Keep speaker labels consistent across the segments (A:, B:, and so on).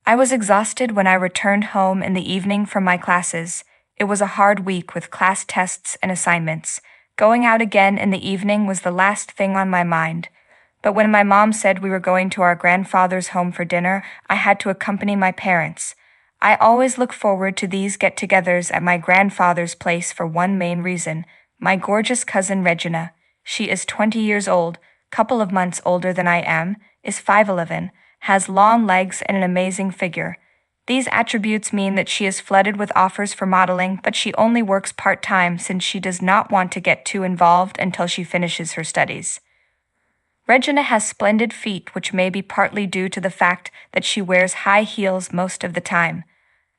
A: I was exhausted when I returned home in the evening from my classes. It was a hard week with class tests and assignments. Going out again in the evening was the last thing on my mind. But when my mom said we were going to our grandfather's home for dinner, I had to accompany my parents. I always look forward to these get-togethers at my grandfather's place for one main reason: my gorgeous cousin Regina. She is 20 years old, couple of months older than I am, is 5'11", has long legs and an amazing figure. These attributes mean that she is flooded with offers for modeling, but she only works part-time since she does not want to get too involved until she finishes her studies. Regina has splendid feet, which may be partly due to the fact that she wears high heels most of the time.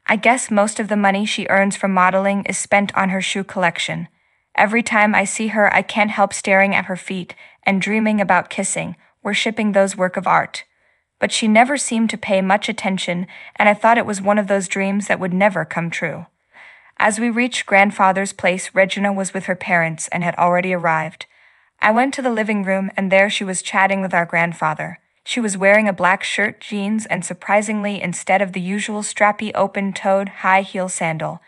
A: I guess most of the money she earns from modeling is spent on her shoe collection. Every time I see her, I can't help staring at her feet and dreaming about kissing, worshipping those work of art. But she never seemed to pay much attention, and I thought it was one of those dreams that would never come true. As we reached grandfather's place, Regina was with her parents and had already arrived. I went to the living room, and there she was chatting with our grandfather. She was wearing a black shirt, jeans, and surprisingly, instead of the usual strappy open-toed high-heel sandal,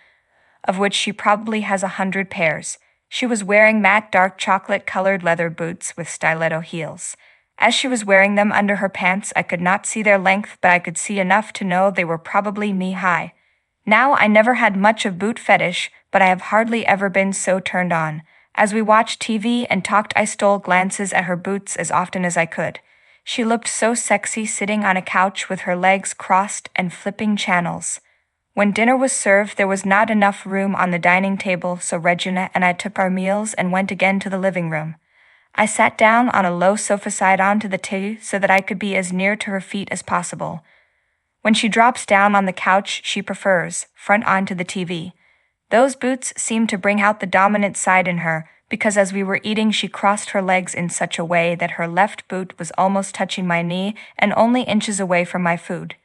A: of which she probably has 100 pairs, she was wearing matte dark chocolate-colored leather boots with stiletto heels. As she was wearing them under her pants, I could not see their length, but I could see enough to know they were probably knee-high. Now, I never had much of boot fetish, but I have hardly ever been so turned on. As we watched TV and talked, I stole glances at her boots as often as I could. She looked so sexy sitting on a couch with her legs crossed and flipping channels. When dinner was served, there was not enough room on the dining table, so Regina and I took our meals and went again to the living room. I sat down on a low sofa side onto the TV so that I could be as near to her feet as possible. When she drops down on the couch, she prefers front onto the TV. Those boots seemed to bring out the dominant side in her, because as we were eating, she crossed her legs in such a way that her left boot was almost touching my knee and only inches away from my food.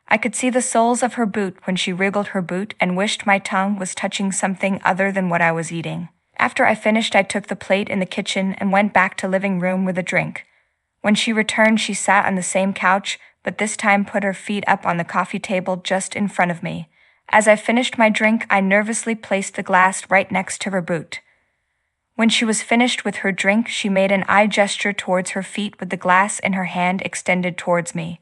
A: I could see the soles of her boot when she wriggled her boot and wished my tongue was touching something other than what I was eating. After I finished, I took the plate in the kitchen and went back to living room with a drink. When she returned, she sat on the same couch, but this time put her feet up on the coffee table just in front of me. As I finished my drink, I nervously placed the glass right next to her boot. When she was finished with her drink, she made an eye gesture towards her feet with the glass in her hand extended towards me.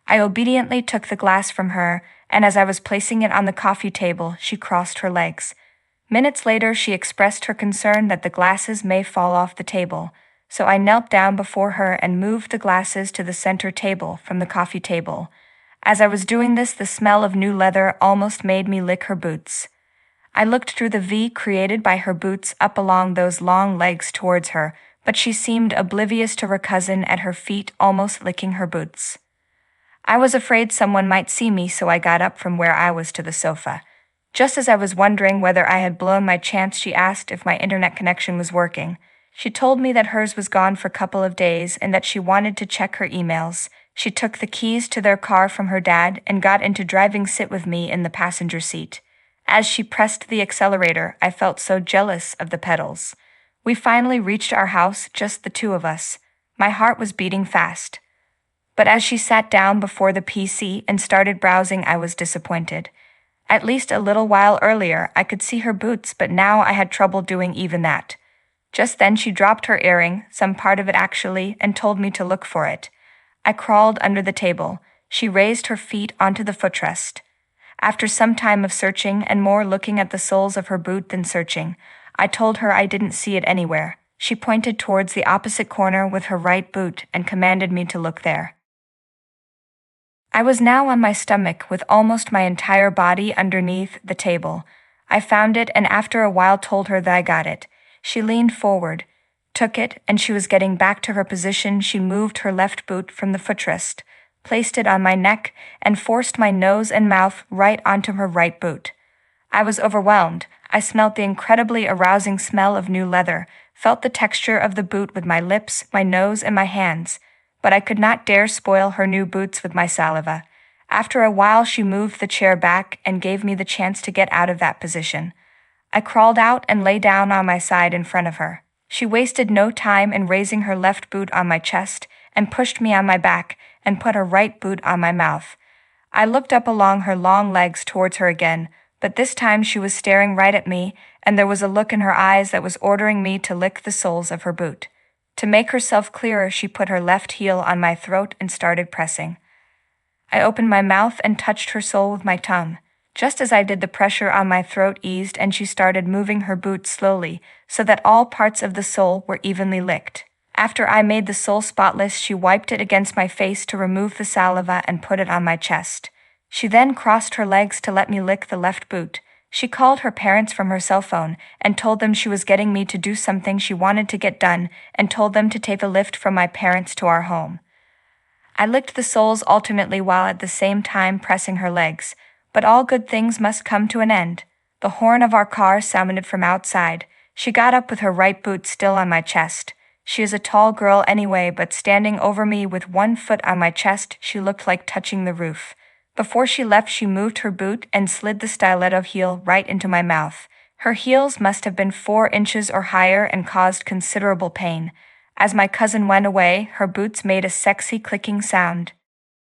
A: I obediently took the glass from her, and as I was placing it on the coffee table, she crossed her legs. Minutes later, she expressed her concern that the glasses may fall off the table, so I knelt down before her and moved the glasses to the center table from the coffee table. As I was doing this, the smell of new leather almost made me lick her boots. I looked through the V created by her boots up along those long legs towards her, but she seemed oblivious to her cousin at her feet, almost licking her boots. I was afraid someone might see me, so I got up from where I was to the sofa. Just as I was wondering whether I had blown my chance, she asked if my internet connection was working. She told me that hers was gone for a couple of days and that she wanted to check her emails. She took the keys to their car from her dad and got into driving seat with me in the passenger seat. As she pressed the accelerator, I felt so jealous of the pedals. We finally reached our house, just the two of us. My heart was beating fast. But as she sat down before the PC and started browsing, I was disappointed. At least a little while earlier, I could see her boots, but now I had trouble doing even that. Just then she dropped her earring, some part of it actually, and told me to look for it. I crawled under the table. She raised her feet onto the footrest. After some time of searching and more looking at the soles of her boot than searching, I told her I didn't see it anywhere. She pointed towards the opposite corner with her right boot and commanded me to look there. I was now on my stomach with almost my entire body underneath the table. I found it and after a while told her that I got it. She leaned forward, took it, and she was getting back to her position. She moved her left boot from the footrest, placed it on my neck, and forced my nose and mouth right onto her right boot. I was overwhelmed. I smelt the incredibly arousing smell of new leather, felt the texture of the boot with my lips, my nose, and my hands, but I could not dare spoil her new boots with my saliva. After a while, she moved the chair back and gave me the chance to get out of that position. I crawled out and lay down on my side in front of her. She wasted no time in raising her left boot on my chest and pushed me on my back and put her right boot on my mouth. I looked up along her long legs towards her again, but this time she was staring right at me, and there was a look in her eyes that was ordering me to lick the soles of her boot. To make herself clearer, she put her left heel on my throat and started pressing. I opened my mouth and touched her sole with my tongue. Just as I did, the pressure on my throat eased and she started moving her boot slowly so that all parts of the sole were evenly licked. After I made the sole spotless, she wiped it against my face to remove the saliva and put it on my chest. She then crossed her legs to let me lick the left boot. She called her parents from her cell phone and told them she was getting me to do something she wanted to get done and told them to take a lift from my parents to our home. I licked the soles alternately while at the same time pressing her legs, but all good things must come to an end. The horn of our car sounded from outside. She got up with her right boot still on my chest. She is a tall girl anyway, but standing over me with one foot on my chest, she looked like touching the roof. Before she left, she moved her boot and slid the stiletto heel right into my mouth. Her heels must have been 4 inches or higher and caused considerable pain. As my cousin went away, her boots made a sexy clicking sound.